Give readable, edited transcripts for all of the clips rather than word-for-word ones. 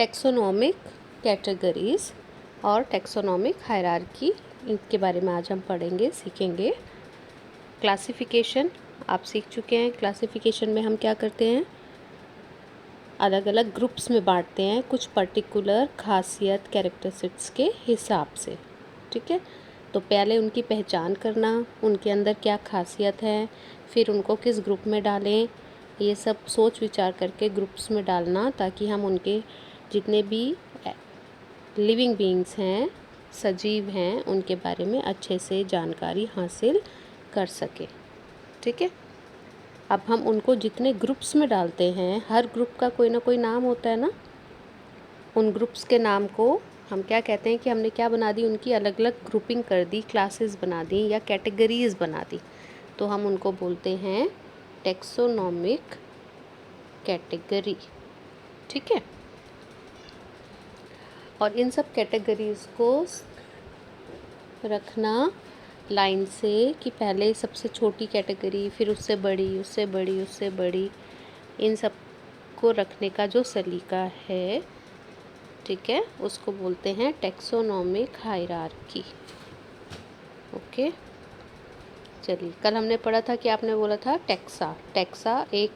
Taxonomic categories और taxonomic hierarchy, इनके बारे में आज हम पढ़ेंगे, सीखेंगे। क्लासिफिकेशन आप सीख चुके हैं। क्लासिफिकेशन में हम क्या करते हैं, अलग अलग ग्रुप्स में बांटते हैं कुछ पर्टिकुलर खासियत कैरेक्टरिस्टिक्स के हिसाब से। ठीक है, तो पहले उनकी पहचान करना, उनके अंदर क्या खासियत है, फिर उनको किस ग्रुप में डालें, ये सब सोच विचार करके ग्रुप्स में डालना, ताकि हम उनके जितने भी लिविंग बीइंग्स हैं, सजीव हैं, उनके बारे में अच्छे से जानकारी हासिल कर सकें। ठीक है, अब हम उनको जितने ग्रुप्स में डालते हैं, हर ग्रुप का कोई ना कोई नाम होता है ना, उन ग्रुप्स के नाम को हम क्या कहते हैं कि हमने क्या बना दी, उनकी अलग अलग ग्रुपिंग कर दी, क्लासेस बना दी या कैटेगरीज बना दी, तो हम उनको बोलते हैं टेक्सोनोमिक कैटेगरी। ठीक है, और इन सब कैटेगरीज को रखना लाइन से कि पहले सबसे छोटी कैटेगरी, फिर उससे बड़ी, उससे बड़ी, उससे बड़ी, इन सब को रखने का जो सलीका है, ठीक है, उसको बोलते हैं टेक्सोनोमिक हायरार्की। ओके, चलिए, कल हमने पढ़ा था कि आपने बोला था टेक्सा। टेक्सा एक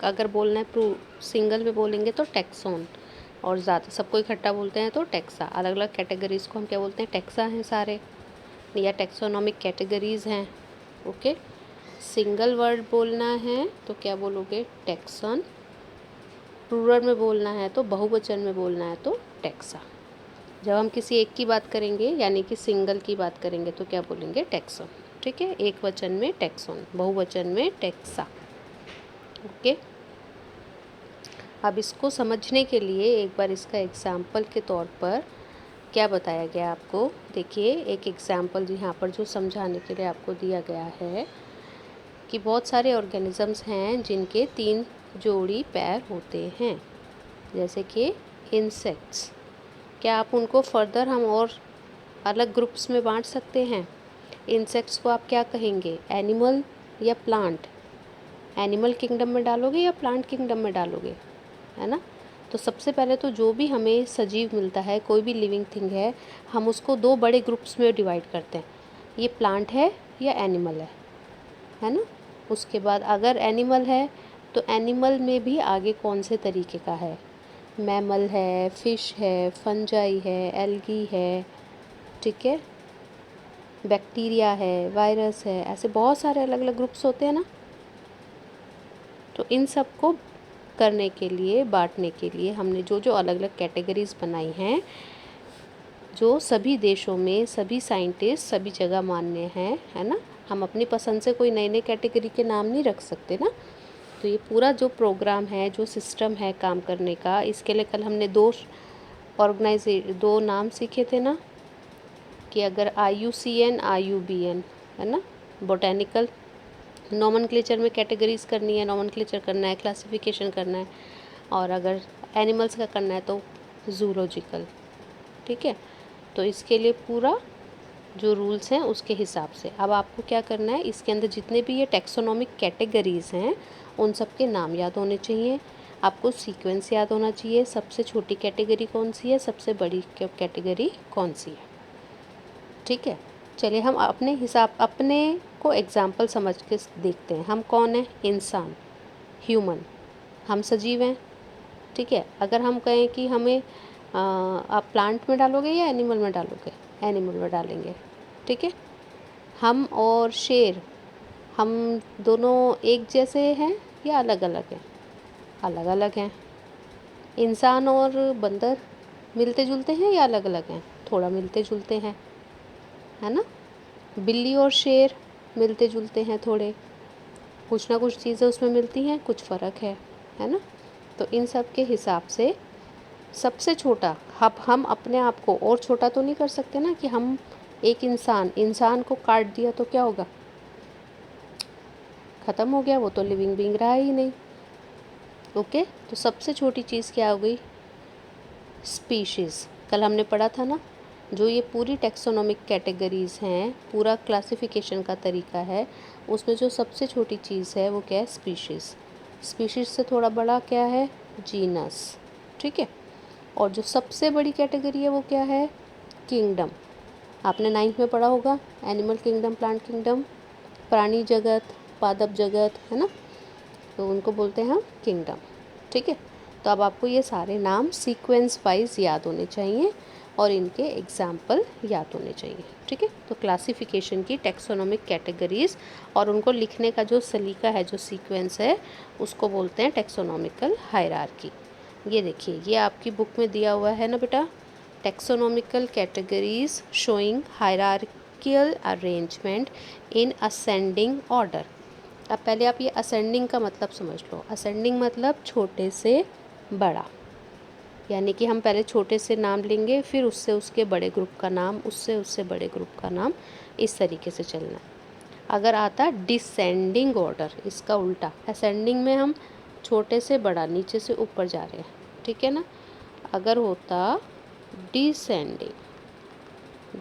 अगर बोलना है सिंगल में बोलेंगे तो टेक्सोन, और ज़्यादा सबको इकट्ठा बोलते हैं तो टेक्सा। अलग अलग कैटेगरीज़ को हम क्या बोलते हैं, टेक्सा हैं सारे, या टेक्सोनोमिक कैटेगरीज़ हैं। ओके, सिंगल वर्ड बोलना है तो क्या बोलोगे, टेक्सन। प्लूरल में बोलना है तो बहुवचन में बोलना है तो टेक्सा। जब हम किसी एक की बात करेंगे यानी कि सिंगल की बात करेंगे तो क्या बोलेंगे, टेक्सन। ठीक है, एक वचन में टेक्सोन, बहुवचन में टेक्सा। ओके, अब इसको समझने के लिए एक बार इसका एग्जाम्पल के तौर पर क्या बताया गया आपको, देखिए एक एग्जाम्पल यहाँ पर जो समझाने के लिए आपको दिया गया है कि बहुत सारे ऑर्गेनिजम्स हैं जिनके 3 जोड़ी पैर होते हैं, जैसे कि इंसेक्ट्स। क्या आप उनको फर्दर हम और अलग ग्रुप्स में बांट सकते हैं? इंसेक्ट्स को आप क्या कहेंगे, एनिमल या प्लांट? एनिमल किंगडम में डालोगे या प्लांट किंगडम में डालोगे, है ना? तो सबसे पहले तो जो भी हमें सजीव मिलता है, कोई भी लिविंग थिंग है, हम उसको 2 बड़े ग्रुप्स में डिवाइड करते हैं, ये प्लांट है या एनिमल है ना? उसके बाद अगर एनिमल है तो एनिमल में भी आगे कौन से तरीके का है, मैमल है, फिश है, फंजाई है, एल्गी है, ठीक है, बैक्टीरिया है, वायरस है, ऐसे बहुत सारे अलग अलग ग्रुप्स होते हैं ना। तो इन सब को करने के लिए, बांटने के लिए हमने जो जो अलग अलग कैटेगरीज बनाई हैं, जो सभी देशों में सभी साइंटिस्ट सभी जगह मान्य हैं, है ना। हम अपनी पसंद से कोई नए नए कैटेगरी के नाम नहीं रख सकते ना। तो ये पूरा जो प्रोग्राम है, जो सिस्टम है काम करने का, इसके लिए कल हमने 2 नाम सीखे थे ना, कि अगर IUCN IUBN है ना, बोटेनिकल नोमेनक्लेचर में कैटेगरीज करनी है, नोमेनक्लेचर करना है, क्लासिफिकेशन करना है, और अगर एनिमल्स का करना है तो जूलॉजिकल। ठीक है, तो इसके लिए पूरा जो रूल्स हैं उसके हिसाब से अब आपको क्या करना है, इसके अंदर जितने भी ये टेक्सोनोमिक कैटेगरीज हैं उन सब के नाम याद होने चाहिए, आपको सीक्वेंस याद होना चाहिए, सबसे छोटी कैटेगरी कौन सी है, सबसे बड़ी कैटेगरी कौन सी है। ठीक है, चलिए हम अपने को एग्जाम्पल समझ के देखते हैं। हम कौन है, इंसान, ह्यूमन, हम सजीव हैं। ठीक है, अगर हम कहें कि हमें आप प्लांट में डालोगे या एनिमल में डालोगे, एनिमल में डालेंगे। ठीक है, हम और शेर, हम दोनों एक जैसे हैं या अलग अलग हैं, अलग अलग हैं। इंसान और बंदर मिलते जुलते हैं या अलग अलग हैं, थोड़ा मिलते जुलते हैं, है ना। बिल्ली और शेर मिलते जुलते हैं थोड़े, कुछ ना कुछ चीज़ें उसमें मिलती हैं, कुछ फ़र्क है ना। तो इन सब के हिसाब से सबसे छोटा, हम अपने आप को और छोटा तो नहीं कर सकते ना, कि हम एक इंसान को काट दिया तो क्या होगा, ख़त्म हो गया, वो तो लिविंग बीइंग रहा ही नहीं। ओके, तो सबसे छोटी चीज़ क्या हो गई, स्पीशीज़। कल हमने पढ़ा था ना, जो ये पूरी टेक्सोनोमिक कैटेगरीज़ हैं, पूरा क्लासिफिकेशन का तरीका है, उसमें जो सबसे छोटी चीज़ है वो क्या है, स्पीशीज़। स्पीशीज़ से थोड़ा बड़ा क्या है, जीनस। ठीक है, और जो सबसे बड़ी कैटेगरी है वो क्या है? किंगडम। आपने 9th में पढ़ा होगा, एनिमल किंगडम, प्लांट किंगडम, प्राणी जगत, पादप जगत, है ना, तो उनको बोलते हैं हम किंगडम। ठीक है, तो अब आपको ये सारे नाम सीक्वेंस वाइज याद होने चाहिए और इनके एग्जाम्पल याद होने चाहिए। ठीक है, तो क्लासिफिकेशन की टैक्सोनॉमिक कैटेगरीज और उनको लिखने का जो सलीका है, जो सीक्वेंस है, उसको बोलते हैं टैक्सोनॉमिकल हायरार्की। ये देखिए, ये आपकी बुक में दिया हुआ है ना बेटा, taxonomical categories showing hierarchical arrangement in ascending order. अब पहले आप ये असेंडिंग का मतलब समझ लो। असेंडिंग मतलब छोटे से बड़ा, यानी कि हम पहले छोटे से नाम लेंगे, फिर उससे उसके बड़े ग्रुप का नाम, उससे उससे बड़े ग्रुप का नाम, इस तरीके से चलना है। अगर आता डिसेंडिंग ऑर्डर, इसका उल्टा, असेंडिंग में हम छोटे से बड़ा, नीचे से ऊपर जा रहे हैं, ठीक है ना। अगर होता डिसेंडिंग,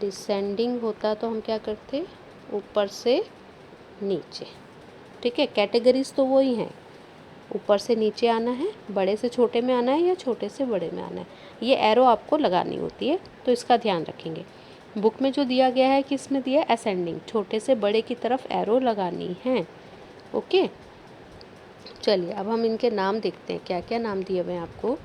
डिसेंडिंग होता तो हम क्या करते, ऊपर से नीचे। ठीक है, कैटेगरीज तो वही हैं, ऊपर से नीचे आना है, बड़े से छोटे में आना है या छोटे से बड़े में आना है। ये एरो आपको लगानी होती है, तो इसका ध्यान रखेंगे। बुक में जो दिया गया है कि इसमें दिया असेंडिंग, छोटे से बड़े की तरफ एरो लगानी है। ओके, चलिए अब हम इनके नाम देखते हैं, क्या क्या नाम दिए हुए हैं आपको।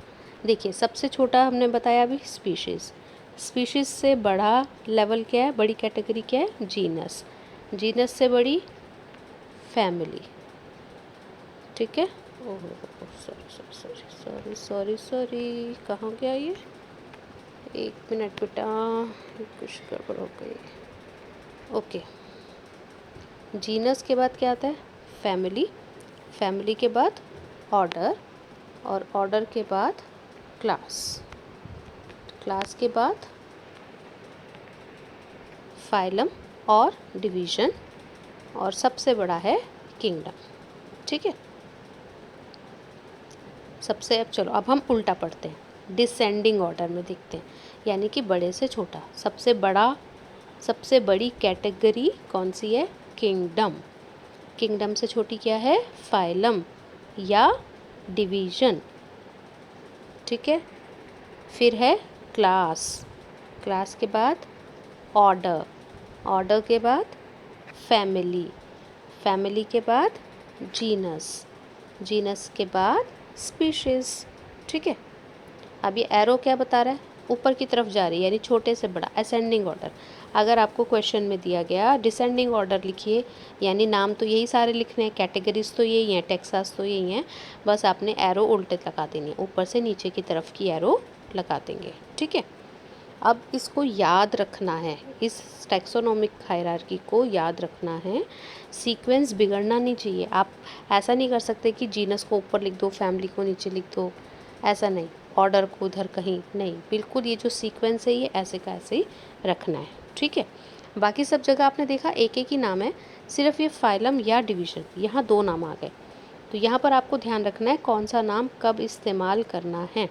देखिए, सबसे छोटा हमने बताया अभी स्पीशीज़। स्पीशीज़ से बड़ा लेवल क्या है, बड़ी कैटेगरी क्या है, जीनस। जीनस से बड़ी फैमिली। ठीक है, oh sorry sorry sorry sorry sorry sorry, कहाँ गया ये, 1 मिनट बेटा, कुछ गड़बड़ हो गई। ओके, जीनस के बाद क्या आता है, फैमिली। फैमिली के बाद ऑर्डर, और ऑर्डर के बाद क्लास। क्लास के बाद फाइलम और डिवीज़न, और सबसे बड़ा है किंगडम। ठीक है, सबसे, अब चलो अब हम उल्टा पढ़ते हैं, डिसेंडिंग ऑर्डर में देखते हैं, यानी कि बड़े से छोटा। सबसे बड़ा, सबसे बड़ी कैटेगरी कौन सी है, किंगडम। किंगडम से छोटी क्या है, फाइलम या डिवीज़न। ठीक है, फिर है क्लास। क्लास के बाद ऑर्डर, ऑर्डर के बाद फैमिली, फैमिली के बाद जीनस, जीनस के बाद स्पीशीज़। ठीक है, अब ये एरो क्या बता रहा है, ऊपर की तरफ जा रही है, यानी छोटे से बड़ा, असेंडिंग ऑर्डर। अगर आपको क्वेश्चन में दिया गया डिसेंडिंग ऑर्डर लिखिए, यानी नाम तो यही सारे लिखने हैं, कैटेगरीज तो यही हैं, टेक्सास तो यही हैं, बस आपने एरो उल्टे लगा देनी है, ऊपर से नीचे की तरफ की एरो लगा देंगे। ठीक है, अब इसको याद रखना है, इस टैक्सोनॉमिक हायरार्की को याद रखना है। सीक्वेंस बिगड़ना नहीं चाहिए। आप ऐसा नहीं कर सकते कि जीनस को ऊपर लिख दो, फैमिली को नीचे लिख दो, ऐसा नहीं, ऑर्डर को उधर कहीं नहीं, बिल्कुल ये जो सीक्वेंस है ये ऐसे का ऐसे ही रखना है। ठीक है, बाकी सब जगह आपने देखा एक एक ही नाम है, सिर्फ ये फाइलम या डिवीज़न, यहाँ 2 नाम आ गए। तो यहाँ पर आपको ध्यान रखना है कौन सा नाम कब इस्तेमाल करना है।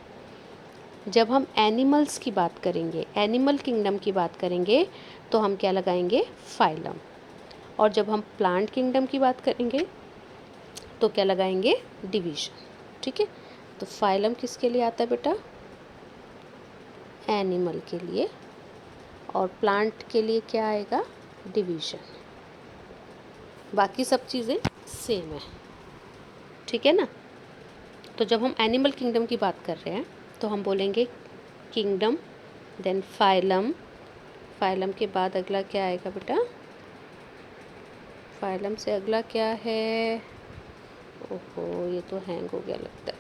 जब हम एनिमल्स की बात करेंगे, एनिमल किंगडम की बात करेंगे, तो हम क्या लगाएंगे, फाइलम। और जब हम प्लांट किंगडम की बात करेंगे तो क्या लगाएंगे, डिवीज़न। ठीक है, तो फाइलम किसके लिए आता है बेटा, एनिमल के लिए, और प्लांट के लिए क्या आएगा, डिवीज़न। बाकी सब चीज़ें सेम है। ठीक है ना, तो जब हम एनिमल किंगडम की बात कर रहे हैं तो हम बोलेंगे किंगडम, देन फाइलम। फाइलम के बाद अगला क्या आएगा बेटा, फाइलम से अगला क्या है, ओहो ये तो हैंग हो गया लगता है,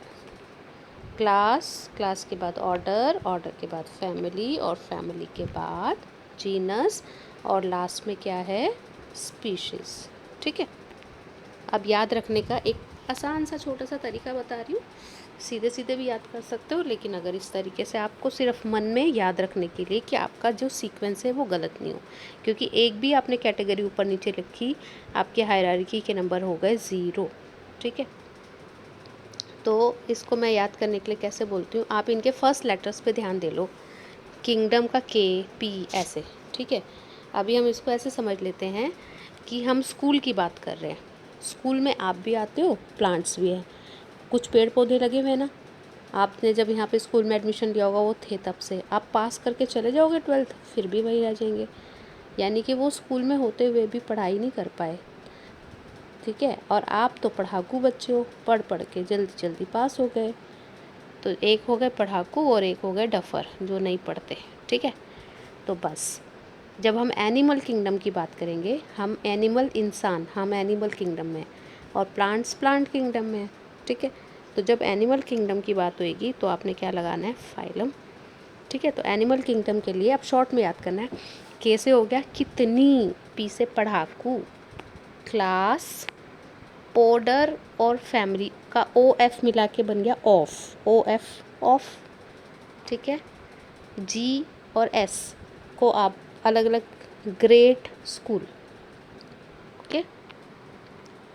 क्लास। क्लास के बाद ऑर्डर, ऑर्डर के बाद फैमिली, और फैमिली के बाद जीनस, और लास्ट में क्या है, स्पीशीज़। ठीक है, अब याद रखने का एक आसान सा छोटा सा तरीका बता रही हूँ, सीधे सीधे भी याद कर सकते हो, लेकिन अगर इस तरीके से आपको सिर्फ मन में याद रखने के लिए कि आपका जो सीक्वेंस है वो गलत नहीं हो, क्योंकि एक भी आपने कैटेगरी ऊपर नीचे लिखी, आपके हायरार्की के नंबर हो गए 0। ठीक है, तो इसको मैं याद करने के लिए कैसे बोलती हूँ, आप इनके फर्स्ट लेटर्स पे ध्यान दे लो, किंगडम का के, पी, ऐसे। ठीक है, अभी हम इसको ऐसे समझ लेते हैं कि हम स्कूल की बात कर रहे हैं। स्कूल में आप भी आते हो, प्लांट्स भी हैं, कुछ पेड़ पौधे लगे हुए हैं ना, आपने जब यहाँ पे स्कूल में एडमिशन लिया होगा वो थे तब से, आप पास करके चले जाओगे 12th फिर भी वही रह जाएंगे, यानी कि वो स्कूल में होते हुए भी पढ़ाई नहीं कर पाए, ठीक है। और आप तो पढ़ाकू बच्चे हो, पढ़ पढ़ के जल्दी जल्दी पास हो गए। तो एक हो गए पढ़ाकू और एक हो गए डफर जो नहीं पढ़ते, ठीक है। तो बस जब हम एनिमल किंगडम की बात करेंगे, हम एनिमल इंसान, हम एनिमल किंगडम में और प्लांट्स प्लांट किंगडम में, ठीक है। तो जब एनिमल किंगडम की बात होएगी तो आपने क्या लगाना है, फाइलम, ठीक है। तो एनिमल किंगडम के लिए आप शॉर्ट में याद करना है, कैसे हो गया, कितनी, पी से पढ़ाकू, क्लास, ऑर्डर और फैमिली का ओ एफ मिला के बन गया ऑफ, ओ एफ ऑफ, ठीक है। जी और एस को आप अलग अलग, ग्रेट स्कूल, ओके,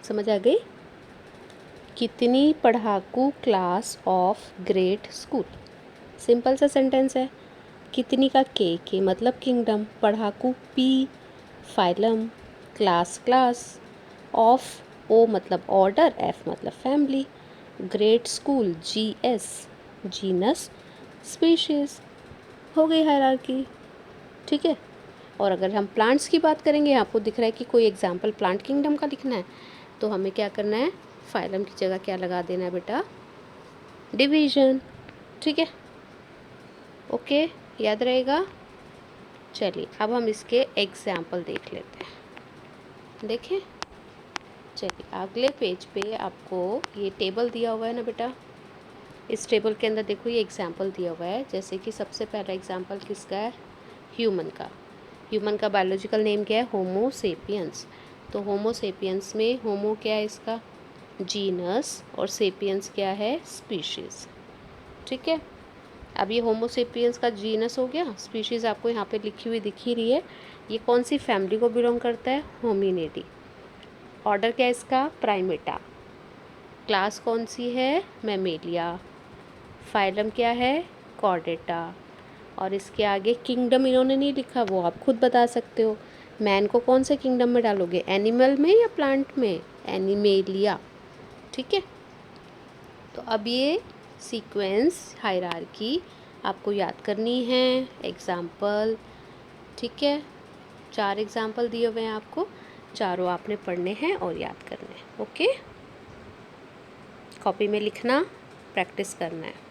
समझ आ गई। कितनी पढ़ाकू class of great school, simple सा सेंटेंस है। कितनी का के मतलब किंगडम, पढ़ाकू P, phylum, class class, of O मतलब ऑर्डर, एफ मतलब family, great school G S, genus, species, हो गई हायरार्की, ठीक है। और अगर हम प्लांट्स की बात करेंगे, आपको दिख रहा है कि कोई एग्जाम्पल प्लांट किंगडम का लिखना है, तो हमें क्या करना है, फाइलम की जगह क्या लगा देना है बेटा, डिवीजन, ठीक है, ओके, याद रहेगा। चलिए अब हम इसके एग्जाम्पल देख लेते हैं, देखें। चलिए अगले पेज पे आपको ये टेबल दिया हुआ है ना बेटा, इस टेबल के अंदर देखो ये एग्जाम्पल दिया हुआ है। जैसे कि सबसे पहला एग्जाम्पल किसका है, ह्यूमन का। ह्यूमन का बायोलॉजिकल नेम क्या है, होमो सेपियंस। तो होमो सेपियंस में होमो क्या है इसका, जीनस, और सेपियंस क्या है, स्पीशीज़, ठीक है। अब ये होमो सेपियंस का जीनस हो गया, स्पीशीज़ आपको यहाँ पे लिखी हुई दिख ही रही है। ये कौन सी फैमिली को बिलोंग करता है, होमिनिडी। ऑर्डर क्या है इसका, प्राइमेटा। क्लास कौन सी है, मैमेलिया। फाइलम क्या है, कॉर्डेटा। और इसके आगे किंगडम इन्होंने नहीं लिखा, वो आप खुद बता सकते हो। मैन को कौन से किंगडम में डालोगे, एनिमल में या प्लांट में, एनिमेलिया, ठीक है। तो अब ये सीक्वेंस हायरार्की आपको याद करनी है, एग्जाम्पल, ठीक है। 4 एग्जाम्पल दिए हुए हैं आपको, चारों आपने पढ़ने हैं और याद करने हैं, ओके। कॉपी में लिखना, प्रैक्टिस करना है।